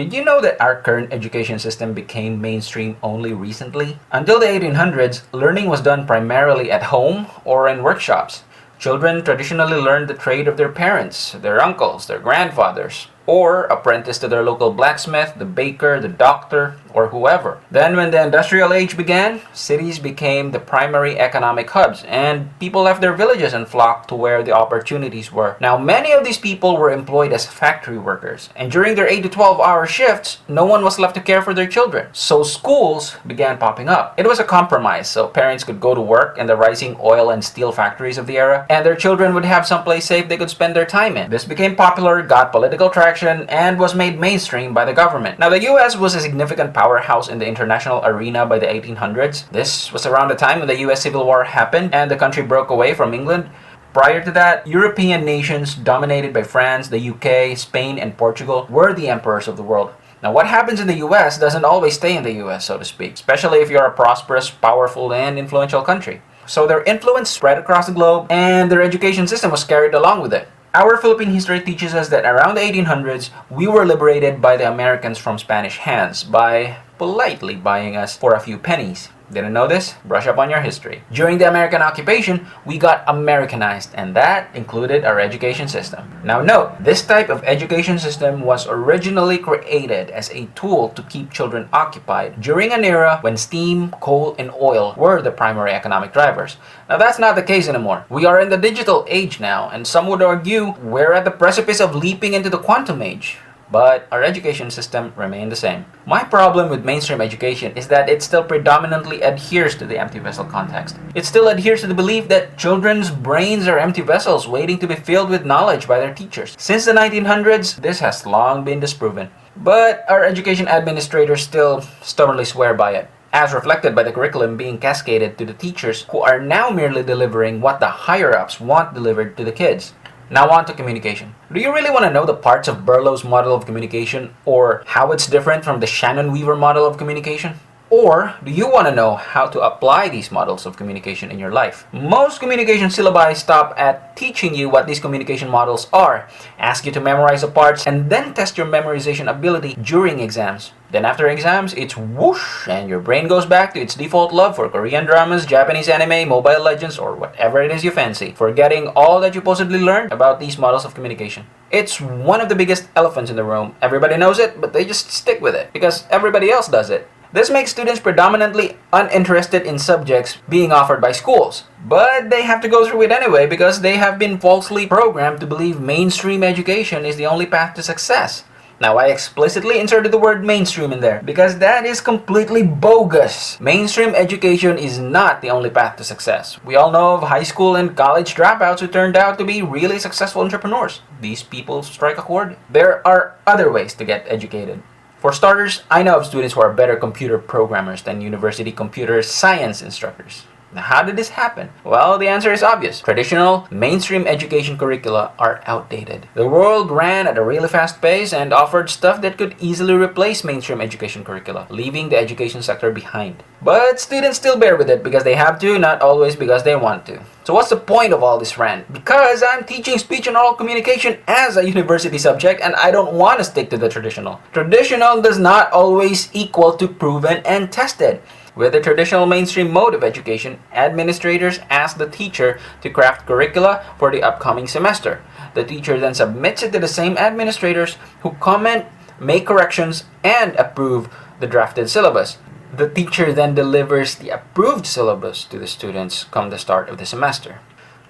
Did you know that our current education system became mainstream only recently? Until the 1800s, learning was done primarily at home or in workshops. Children traditionally learned the trade of their parents, their uncles, their grandfathers, or apprenticed to their local blacksmith, the baker, the doctor, or whoever. Then when the industrial age began, cities became the primary economic hubs, and people left their villages and flocked to where the opportunities were. Now, many of these people were employed as factory workers, and during their 8 to 12-hour shifts, no one was left to care for their children. So schools began popping up. It was a compromise, so parents could go to work in the rising oil and steel factories of the era, and their children would have someplace safe they could spend their time in. This became popular, got political traction, and was made mainstream by the government. Now, the US was a significant powerhouse in the international arena by the 1800s. This was around the time when the US Civil War happened and the country broke away from England. Prior to that, European nations dominated by France, the UK, Spain, and Portugal were the emperors of the world. Now, what happens in the US doesn't always stay in the US, so to speak, especially if you're a prosperous, powerful, and influential country. So their influence spread across the globe, and their education system was carried along with it. Our Philippine history teaches us that around the 1800s, we were liberated by the Americans from Spanish hands by politely buying us for a few pennies. Didn't know this? Brush up on your history. During the American occupation, we got Americanized, and that included our education system. Now note, this type of education system was originally created as a tool to keep children occupied during an era when steam, coal, and oil were the primary economic drivers. Now that's not the case anymore. We are in the digital age now, and some would argue we're at the precipice of leaping into the quantum age. But our education system remained the same. My problem with mainstream education is that it still predominantly adheres to the empty vessel context. It still adheres to the belief that children's brains are empty vessels waiting to be filled with knowledge by their teachers. Since the 1900s, this has long been disproven. But our education administrators still stubbornly swear by it, as reflected by the curriculum being cascaded to the teachers who are now merely delivering what the higher-ups want delivered to the kids. Now on to communication. Do you really want to know the parts of Berlow's model of communication, or how it's different from the Shannon-Weaver model of communication? Or do you want to know how to apply these models of communication in your life? Most communication syllabi stop at teaching you what these communication models are, ask you to memorize the parts, and then test your memorization ability during exams. Then after exams, it's whoosh, and your brain goes back to its default love for Korean dramas, Japanese anime, Mobile Legends, or whatever it is you fancy, forgetting all that you possibly learned about these models of communication. It's one of the biggest elephants in the room. Everybody knows it, but they just stick with it, because everybody else does it. This makes students predominantly uninterested in subjects being offered by schools. But they have to go through it anyway because they have been falsely programmed to believe mainstream education is the only path to success. Now, I explicitly inserted the word mainstream in there because that is completely bogus. Mainstream education is not the only path to success. We all know of high school and college dropouts who turned out to be really successful entrepreneurs. These people strike a chord. There are other ways to get educated. For starters, I know of students who are better computer programmers than university computer science instructors. Now, how did this happen? Well, the answer is obvious. Traditional, mainstream education curricula are outdated. The world ran at a really fast pace and offered stuff that could easily replace mainstream education curricula, leaving the education sector behind. But students still bear with it because they have to, not always because they want to. So what's the point of all this rant? Because I'm teaching speech and oral communication as a university subject and I don't want to stick to the traditional. Traditional does not always equal to proven and tested. With the traditional mainstream mode of education, administrators ask the teacher to craft curricula for the upcoming semester. The teacher then submits it to the same administrators who comment, make corrections, and approve the drafted syllabus. The teacher then delivers the approved syllabus to the students come the start of the semester.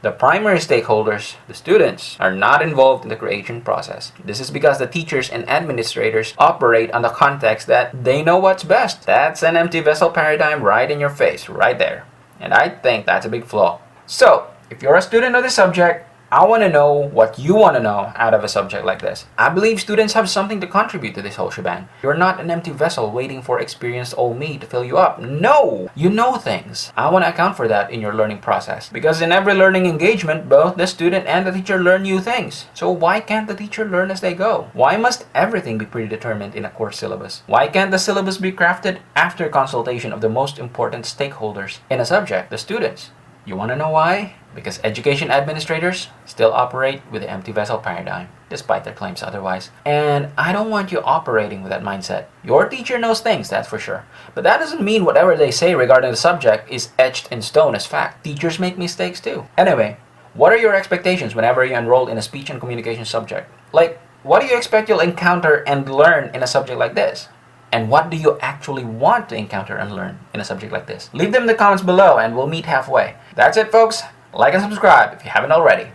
The primary stakeholders, the students, are not involved in the creation process. This is because the teachers and administrators operate on the context that they know what's best. That's an empty vessel paradigm right in your face, right there. And I think that's a big flaw. So, if you're a student of the subject, I want to know what you want to know out of a subject like this. I believe students have something to contribute to this whole shebang. You're not an empty vessel waiting for experienced old me to fill you up. No! You know things. I want to account for that in your learning process. Because in every learning engagement, both the student and the teacher learn new things. So why can't the teacher learn as they go? Why must everything be predetermined in a course syllabus? Why can't the syllabus be crafted after consultation of the most important stakeholders in a subject, the students? You want to know why? Because education administrators still operate with the empty vessel paradigm, despite their claims otherwise. And I don't want you operating with that mindset. Your teacher knows things, that's for sure. But that doesn't mean whatever they say regarding the subject is etched in stone as fact. Teachers make mistakes too. Anyway, what are your expectations whenever you enroll in a speech and communication subject? Like, what do you expect you'll encounter and learn in a subject like this? And what do you actually want to encounter and learn in a subject like this? Leave them in the comments below and we'll meet halfway. That's it, folks. Like and subscribe if you haven't already.